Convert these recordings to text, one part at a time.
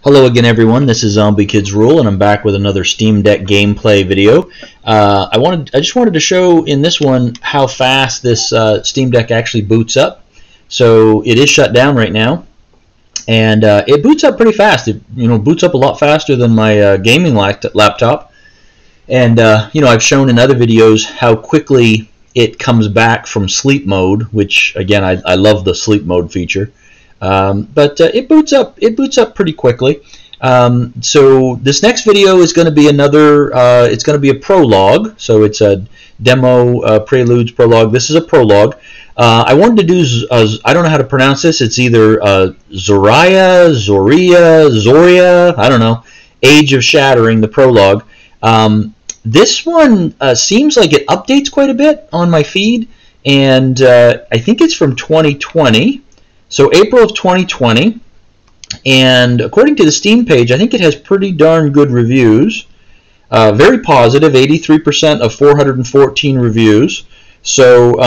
Hello again, everyone. This is Zombie Kids Rule, and I'm back with another Steam Deck gameplay video. I just wanted to show in this one how fast this Steam Deck actually boots up. So it is shut down right now, and it boots up pretty fast. It boots up a lot faster than my gaming laptop. And I've shown in other videos how quickly it comes back from sleep mode, which again I love the sleep mode feature. But it boots up pretty quickly. So this next video is going to be another. It's going to be a prologue. So it's a demo, preludes, prologue. This is a prologue. I wanted to do. I don't know how to pronounce this. It's either Zoria, Zoria. I don't know. Age of Shattering, the prologue. This one seems like it updates quite a bit on my feed, and I think it's from 2020. So April of 2020, and according to the Steam page, I think it has pretty darn good reviews. Very positive, 83% of 414 reviews. So,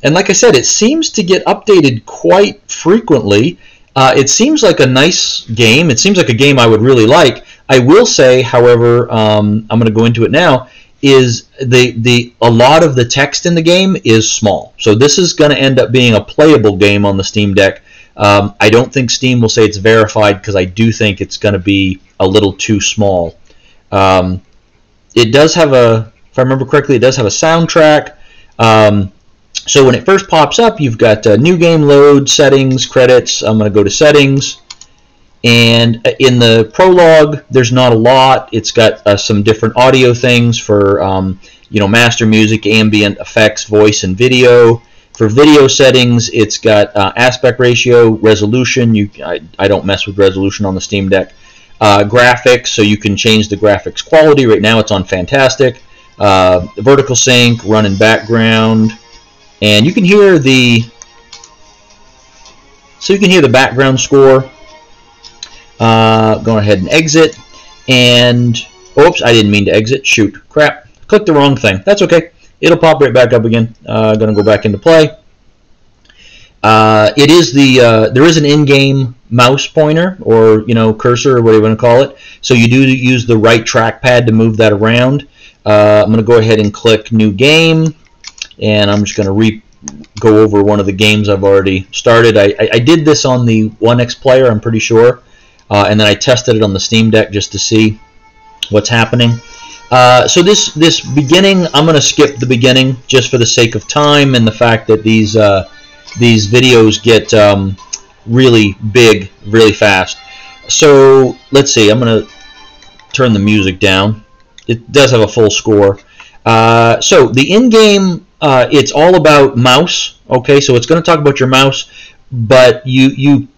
and like I said, it seems to get updated quite frequently. It seems like a nice game. It seems like a game I would really like. I will say, however, I'm going to go into it now, is a lot of the text in the game is small. So this is going to end up being a playable game on the Steam Deck. I don't think Steam will say it's verified, because I do think it's going to be a little too small. It does have if I remember correctly, it does have a soundtrack. So when it first pops up, you've got new game load, settings, credits. I'm going to go to settings. And in the prologue, there's not a lot. It's got some different audio things for master music, ambient effects, voice, and video. For video settings, it's got aspect ratio, resolution. I don't mess with resolution on the Steam Deck. Graphics, so you can change the graphics quality. Right now, it's on fantastic. Vertical sync, run in background, and you can hear the background score. Go ahead and exit, and oops, I didn't mean to exit. Shoot, crap, clicked the wrong thing. That's okay. It'll pop right back up again. Going to go back into play. There is an in-game mouse pointer, or cursor, or whatever you want to call it. So you do use the right trackpad to move that around. I'm going to go ahead and click New Game, and I'm just going to go over one of the games I've already started. I did this on the 1X player, I'm pretty sure, and then I tested it on the Steam Deck just to see what's happening. So this beginning, I'm going to skip the beginning just for the sake of time and the fact that these videos get really big really fast. So let's see, I'm going to turn the music down. It does have a full score. So the in-game, it's all about mouse. Okay, so it's going to talk about your mouse, but it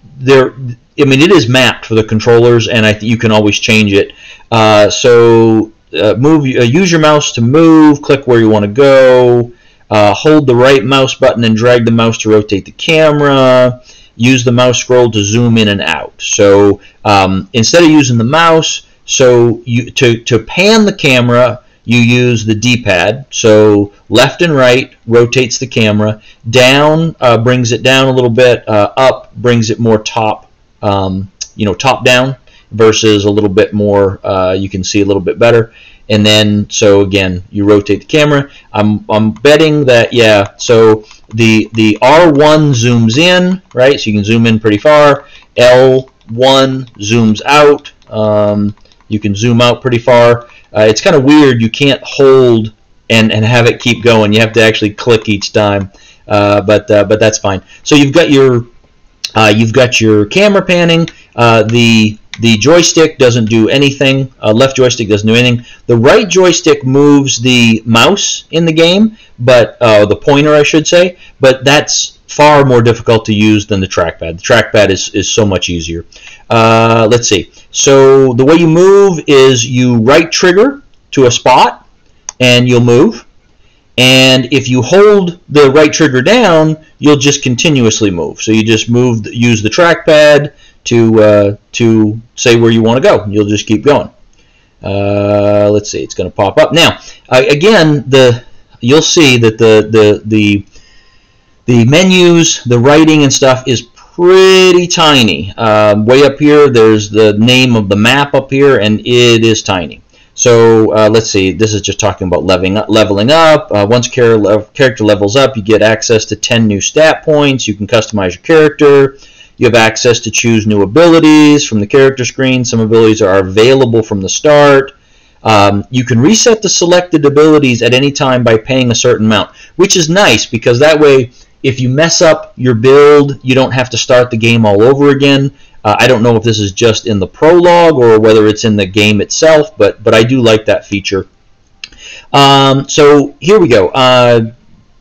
is mapped for the controllers, and you can always change it. Use your mouse to move, click where you want to go, hold the right mouse button and drag the mouse to rotate the camera, use the mouse scroll to zoom in and out. So instead of using the mouse, to pan the camera, you use the D-pad. So left and right rotates the camera, down brings it down a little bit, up brings it more top down, versus a little bit more, you can see a little bit better. And then, so again, you rotate the camera. I'm betting that, yeah, so the R1 zooms in, right? So you can zoom in pretty far. L1 zooms out. You can zoom out pretty far. It's kind of weird. You can't hold and have it keep going. You have to actually click each time. But that's fine. So you've got your camera panning. The joystick doesn't do anything. Left joystick doesn't do anything. The right joystick moves the mouse in the game, but the pointer, I should say. But that's far more difficult to use than the trackpad. The trackpad is so much easier. Let's see. So the way you move is you right trigger to a spot, and you'll move. And if you hold the right trigger down, you'll just continuously move. So you just use the trackpad to say where you want to go. You'll just keep going. Let's see, it's going to pop up now. Again, you'll see that the menus, the writing and stuff is pretty tiny. Way up here, there's the name of the map up here, and it is tiny. So let's see, this is just talking about leveling up. Once character levels up, you get access to 10 new stat points. You can customize your character. You have access to choose new abilities from the character screen. Some abilities are available from the start. You can reset the selected abilities at any time by paying a certain amount, which is nice because that way, if you mess up your build, you don't have to start the game all over again. I don't know if this is just in the prologue or whether it's in the game itself, but I do like that feature. So here we go.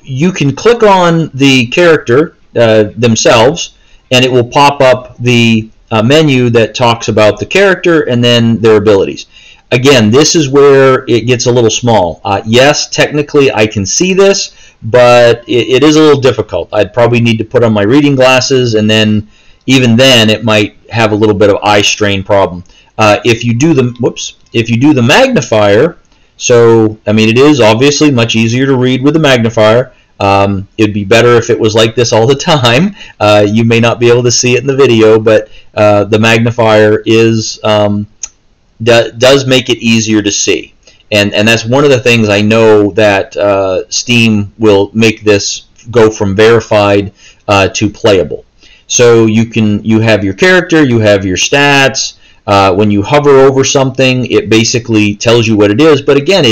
You can click on the character themselves, and it will pop up the menu that talks about the character and then their abilities. Again, this is where it gets a little small. Yes, technically I can see this, but it is a little difficult. I'd probably need to put on my reading glasses, and then even then it might have a little bit of eye strain problem. If you do the magnifier, so I mean it is obviously much easier to read with the magnifier. It'd be better if it was like this all the time. You may not be able to see it in the video, but the magnifier is does make it easier to see, and that's one of the things I know that Steam will make this go from verified to playable. So you have your character, you have your stats. When you hover over something, it basically tells you what it is. But again,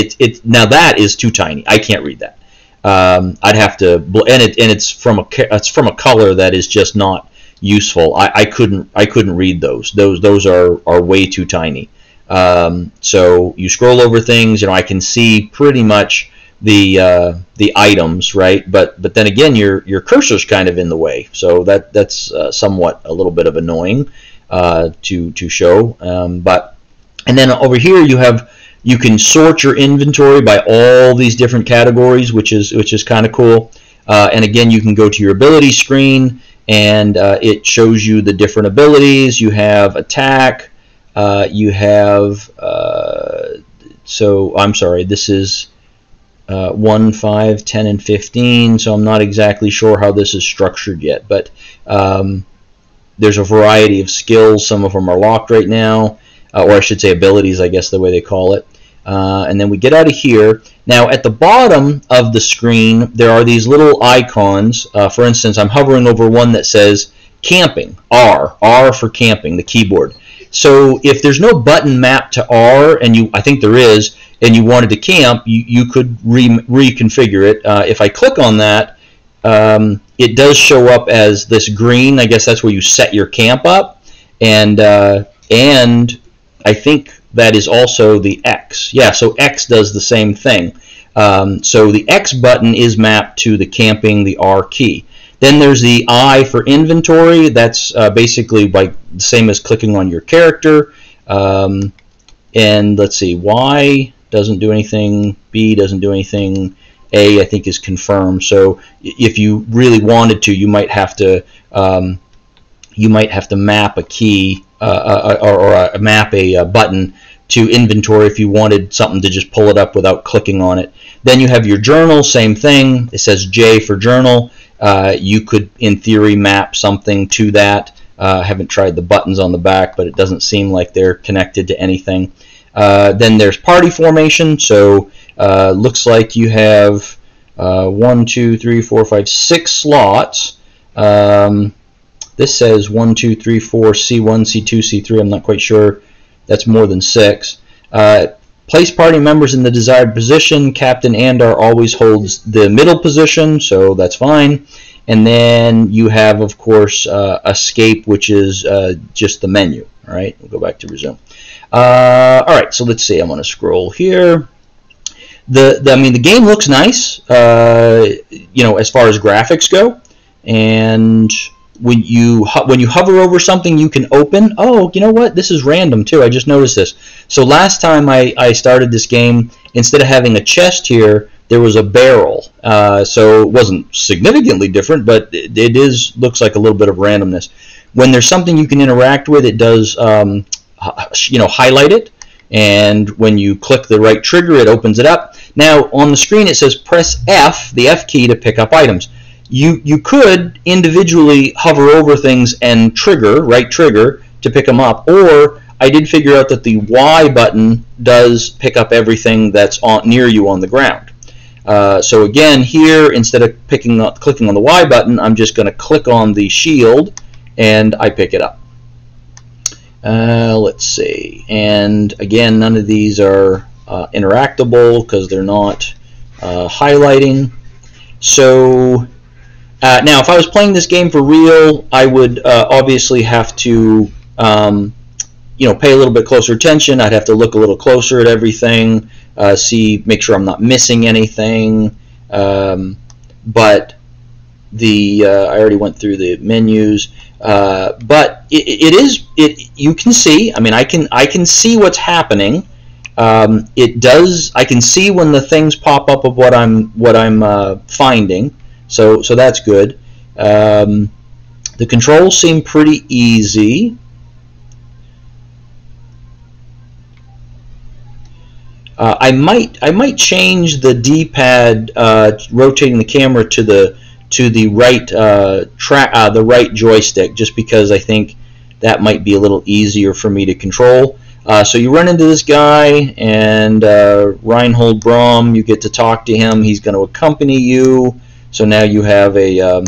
now that is too tiny. I can't read that. I'd have to, and it's from a color that is just not useful. I couldn't read those. Those are way too tiny. So you scroll over things. I can see pretty much the items, right? But then again, your cursor's kind of in the way, so that's somewhat a little bit of annoying to show. And then over here you can sort your inventory by all these different categories, which is kind of cool. And again, you can go to your ability screen, and it shows you the different abilities. You have attack. You have so I'm sorry, this is 1, 5, 10, and 15, so I'm not exactly sure how this is structured yet, but there's a variety of skills. Some of them are locked right now, or I should say abilities, I guess the way they call it. And then we get out of here. Now at the bottom of the screen there are these little icons. For instance, I'm hovering over one that says camping, R for camping, the keyboard. So if there's no button mapped to R, and I think there is, and you wanted to camp, you could reconfigure it. If I click on that, it does show up as this green. I guess that's where you set your camp up, and I think that is also the X. Yeah, so X does the same thing. So the X button is mapped to the camping, the R key. Then there's the I for inventory. That's basically like the same as clicking on your character. And let's see, Y doesn't do anything, B doesn't do anything, A I think is confirmed. So if you really wanted to, you might have to map a key or map a button to inventory if you wanted something to just pull it up without clicking on it. Then you have your journal, same thing. It says J for journal. You could, in theory, map something to that. I haven't tried the buttons on the back, but it doesn't seem like they're connected to anything. Then there's party formation. So looks like you have 1, 2, 3, 4, 5, 6 slots. This says 1, 2, 3, 4, C1, C2, C3. I'm not quite sure. That's more than 6. Place party members in the desired position. Captain Andar always holds the middle position, so that's fine. And then you have, of course, escape, which is just the menu. All right, we'll go back to resume. All right, so let's see. I'm going to scroll here. I mean, the game looks nice, as far as graphics go. And when you hover over something, you can open. Oh, you know what? This is random too. I just noticed this. So last time I started this game, instead of having a chest here, there was a barrel. So it wasn't significantly different, but it looks like a little bit of randomness. When there's something you can interact with, it does highlight it, and when you click the right trigger, it opens it up. Now on the screen it says press F, the F key, to pick up items. You could individually hover over things and right trigger to pick them up, or I did figure out that the Y button does pick up everything that's near you on the ground. So again, here, instead of clicking on the Y button, I'm just going to click on the shield and I pick it up. Let's see, and again, none of these are interactable because they're not highlighting. So now, if I was playing this game for real, I would obviously have to pay a little bit closer attention. I'd have to look a little closer at everything, make sure I'm not missing anything. But I already went through the menus. But you can see. I mean, I can see what's happening. I can see when the things pop up of what I'm finding. So that's good. The controls seem pretty easy. I might change the D-pad, rotating the camera to the right joystick, just because I think that might be a little easier for me to control. So you run into this guy, and Reinhold Braum, you get to talk to him. He's going to accompany you. So now you have a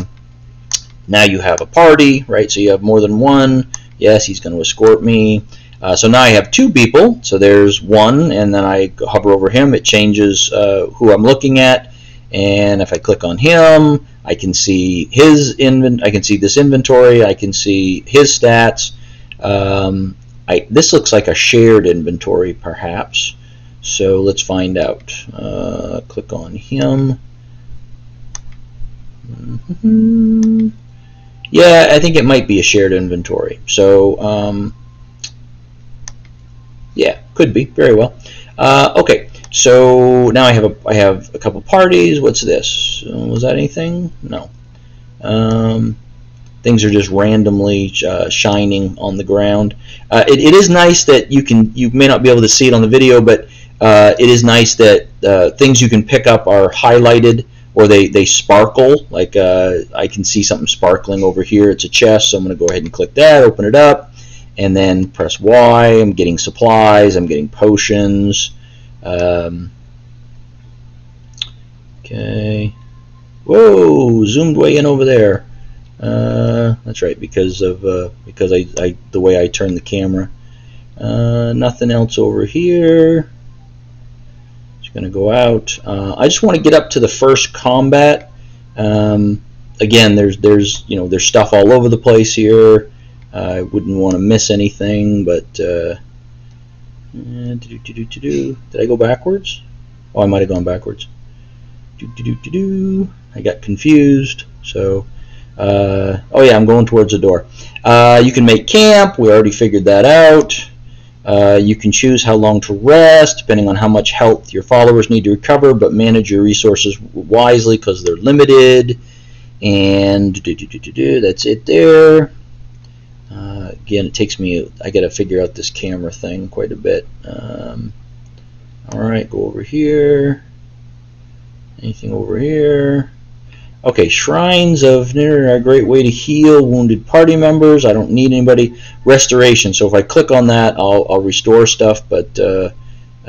party, right? So you have more than one. Yes, he's going to escort me. So now I have two people. So there's one, and then I hover over him. It changes who I'm looking at, and if I click on him, I can see I can see this inventory. I can see his stats. This looks like a shared inventory, perhaps. So let's find out. Click on him. Yeah, I think it might be a shared inventory. So yeah, could be, very well. Okay, so now I have a couple parties. What's this? Was that anything? No. Things are just randomly shining on the ground. It is nice that you may not be able to see it on the video, but it is nice that things you can pick up are highlighted, or they sparkle. Like I can see something sparkling over here. It's a chest, so I'm going to go ahead and click that, open it up, and then press Y. I'm getting supplies. I'm getting potions. Okay. Whoa! Zoomed way in over there. That's right, because the way I turn the camera. Nothing else over here. Just gonna go out. I just want to get up to the first combat. Again, there's stuff all over the place here. I wouldn't want to miss anything, but did I go backwards? Oh, I might have gone backwards. I got confused. So, oh yeah, I'm going towards the door. You can make camp. We already figured that out. You can choose how long to rest, depending on how much health your followers need to recover, but manage your resources wisely because they're limited. And that's it there. Again, it takes me, I got to figure out this camera thing quite a bit. Alright, go over here. Anything over here? Okay, shrines of are a great way to heal wounded party members. I don't need anybody. Restoration. So if I click on that, I'll restore stuff, but I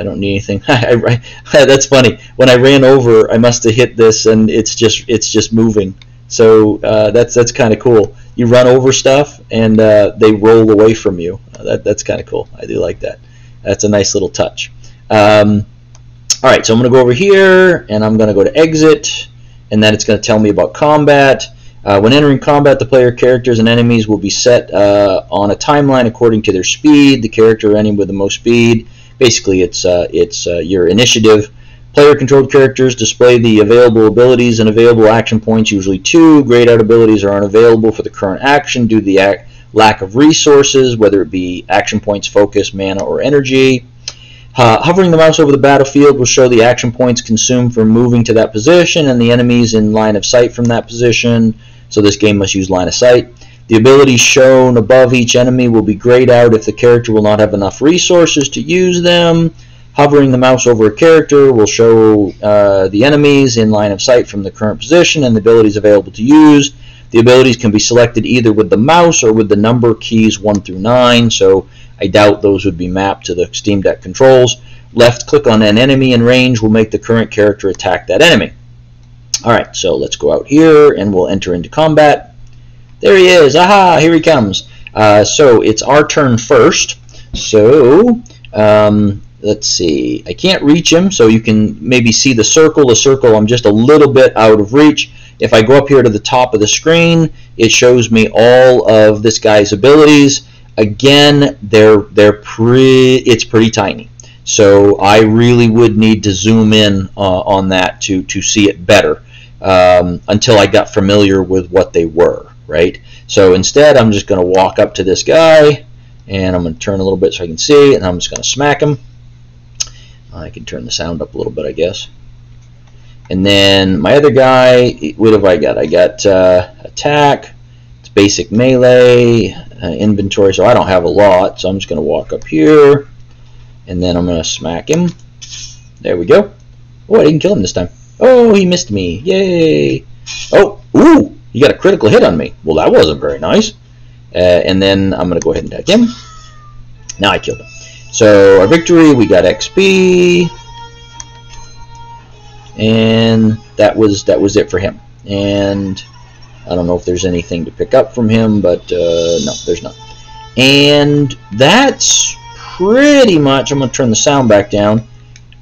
don't need anything. That's funny. When I ran over, I must have hit this, and it's just moving. So that's kind of cool. You run over stuff, and they roll away from you. That's kind of cool. I do like that. That's a nice little touch. All right, so I'm going to go over here, and I'm going to go to exit, and then it's going to tell me about combat. When entering combat, the player characters and enemies will be set on a timeline according to their speed. The character or enemy with the most speed. Basically, it's your initiative. Player-controlled characters display the available abilities and available action points, usually 2. Grayed out abilities are unavailable for the current action due to the lack of resources, whether it be action points, focus, mana, or energy. Hovering the mouse over the battlefield will show the action points consumed for moving to that position and the enemies in line of sight from that position. So this game must use line of sight. The abilities shown above each enemy will be grayed out if the character will not have enough resources to use them. Hovering the mouse over a character will show the enemies in line of sight from the current position and the abilities available to use. The abilities can be selected either with the mouse or with the number keys 1 through 9, so I doubt those would be mapped to the Steam Deck controls. Left click on an enemy in range will make the current character attack that enemy. Alright, so let's go out here and we'll enter into combat. There he is! Aha! Here he comes! So it's our turn first. So, let's see. I can't reach him, so you can maybe see the circle. The circle, I'm just a little bit out of reach. If I go up here to the top of the screen, it shows me all of this guy's abilities. Again, it's pretty tiny. So I really would need to zoom in on that to see it better until I got familiar with what they were, right? So instead, I'm just going to walk up to this guy, and I'm going to turn a little bit so I can see, and I'm just going to smack him. I can turn the sound up a little bit, I guess. And then my other guy, what have I got? I got attack, it's basic melee, inventory, so I don't have a lot, so I'm just going to walk up here, and then I'm going to smack him. There we go. Oh, I didn't kill him this time. Oh, he missed me. Yay. Oh, ooh, he got a critical hit on me. Well, that wasn't very nice. And then I'm going to go ahead and attack him. Now I killed him. So our victory, we got XP. And that was it for him. And I don't know if there's anything to pick up from him, but no, there's not. And that's pretty much, I'm going to turn the sound back down.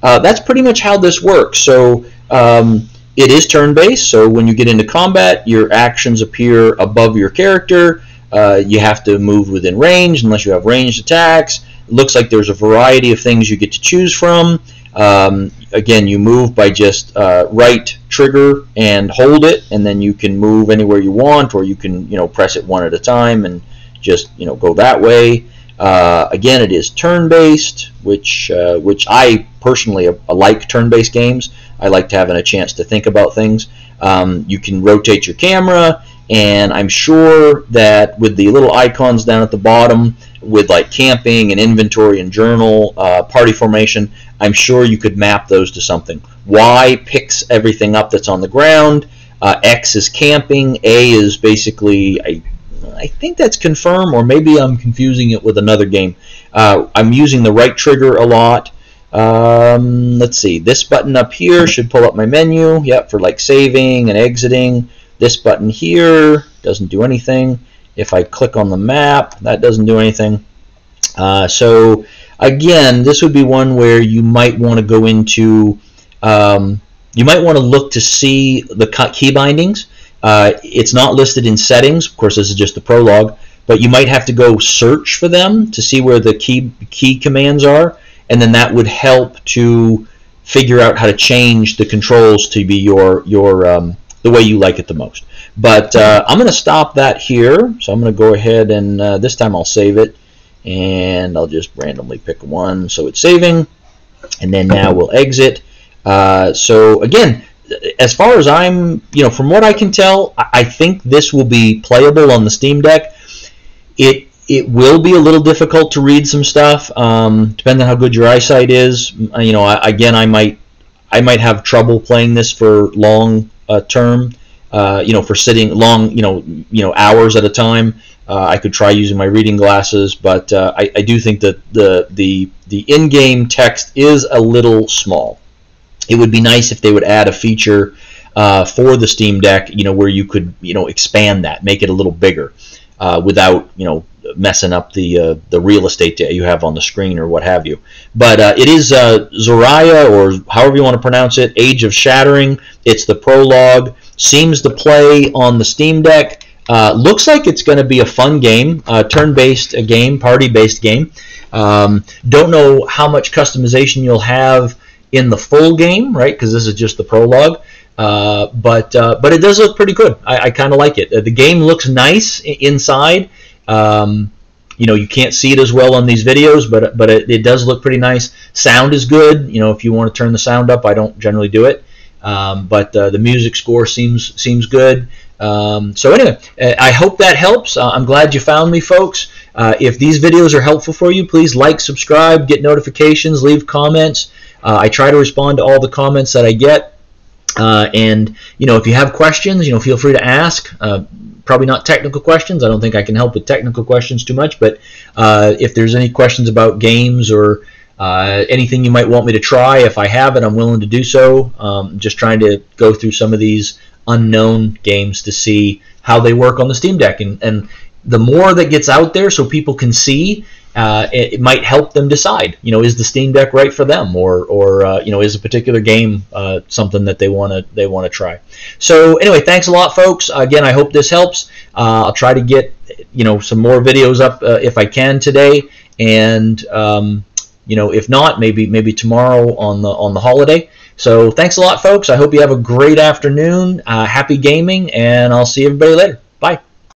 That's pretty much how this works. So it is turn-based, so when you get into combat, your actions appear above your character. You have to move within range unless you have ranged attacks. It looks like there's a variety of things you get to choose from. Again, you move by just right trigger and hold it, and then you can move anywhere you want, or you can press it one at a time and just go that way. Again, it is turn-based, which I personally like turn-based games. I like having a chance to think about things. You can rotate your camera, and I'm sure that with the little icons down at the bottom with like camping and inventory and journal, party formation, I'm sure you could map those to something. Y picks everything up that's on the ground. X is camping. A is basically, I think that's confirm, or maybe I'm confusing it with another game. I'm using the right trigger a lot. Let's see. This button up here should pull up my menu. Yep, for like saving and exiting. This button here doesn't do anything. If I click on the map, that doesn't do anything. So again, this would be one where you might want to go into, you might want to look to see the key bindings. It's not listed in settings. Of course, this is just the prologue, but you might have to go search for them to see where the key commands are, and then that would help to figure out how to change the controls to be the way you like it the most. But I'm going to stop that here, so I'm going to go ahead and this time I'll save it, and I'll just randomly pick one so it's saving, and then now we'll exit. So again, as far as I'm, from what I can tell, I think this will be playable on the Steam Deck. It will be a little difficult to read some stuff, depending on how good your eyesight is. Again, I might have trouble playing this for long term. For sitting long, hours at a time. I could try using my reading glasses, but I do think that the in-game text is a little small. It would be nice if they would add a feature for the Steam Deck, where you could, expand that, make it a little bigger, without, messing up the real estate that you have on the screen or what have you. But it is Zoria, or however you want to pronounce it, Age of Shattering. It's the prologue. Seems to play on the Steam Deck. Looks like it's going to be a fun game, turn-based game, party-based game. Don't know how much customization you'll have in the full game, right? Because this is just the prologue. But it does look pretty good. I kind of like it. The game looks nice inside. You can't see it as well on these videos, but it does look pretty nice. Sound is good. If you want to turn the sound up, I don't generally do it. But the music score seems good. So anyway, I hope that helps. I'm glad you found me, folks. If these videos are helpful for you, please like, subscribe, get notifications, leave comments. I try to respond to all the comments that I get. And if you have questions, feel free to ask. Probably not technical questions. I don't think I can help with technical questions too much. But if there's any questions about games or anything you might want me to try, if I have it, I'm willing to do so. Just trying to go through some of these unknown games to see how they work on the Steam Deck, and the more that gets out there so people can see, it might help them decide, is the Steam Deck right for them, or is a particular game something that they want to try. So anyway, thanks a lot, folks. Again, I hope this helps. I'll try to get some more videos up if I can today, and if not, maybe tomorrow on the holiday. So thanks a lot, folks. I hope you have a great afternoon. Happy gaming, and I'll see everybody later. Bye.